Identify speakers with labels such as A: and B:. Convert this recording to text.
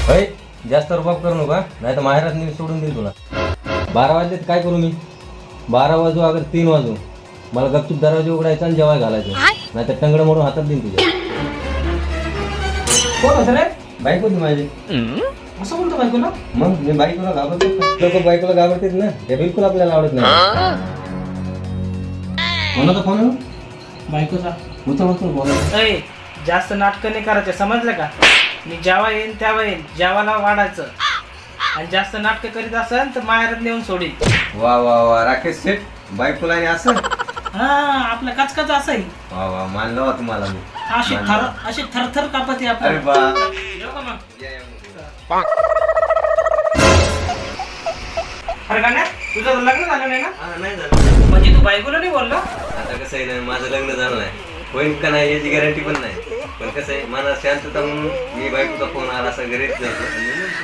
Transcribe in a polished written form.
A: होय जास्त रुबाब करू नका नाही तर माहेरात मी सोडून देईन तुला. 12 वाजले तर काय करू मी? 12 वाजू अगर 3 वाजू मला गपचूप दरवाजे उघडायचा आणि जेवाय घालायचं नाही तर टंगडं मोडून हातात देईन तुझ्या.
B: कोण होतं रे?
A: बायको ती माझी.
B: असं बोलतो बायकोला?
A: मग मी बायकोला घाबरतो. लोक बायकोला घाबरतात ना, हे बिलकुल आपल्याला आवडत नाही. कोणाचा फोन आहे?
B: बायकोचा.
A: उचल बोला.
B: अय जास्त नाटकं नाही करायचे, समजलं का? मी जेव्हा येईन तेव्हा येईन, जेवायला वाढायचं. आणि जास्त नाटकं करीत असेल तर माहेरात नेऊन सोडीन.
A: वा वा वा राकेश शेठ बायकोला आणि असं.
B: हा आपलं कचकच असेल.
A: वा वा मानलं वा तुम्हाला मी.
B: अशी थरथर कापते
A: अरे
B: आपण.
A: बा.
B: येऊ का मग? अरे गाण्या तुझं लग्न झालं नाही ना?
A: नाही झालं.
B: म्हणजे तू बायकोला नाही बोलला?
A: आता कसं आहे ना, माझं लग्न झालं नाही, होईल का नाही याची गॅरंटी पण नाही. पण कसं आहे, मला शांतता म्हणून मी बायकोचा फोन आला असं घरीच जातो.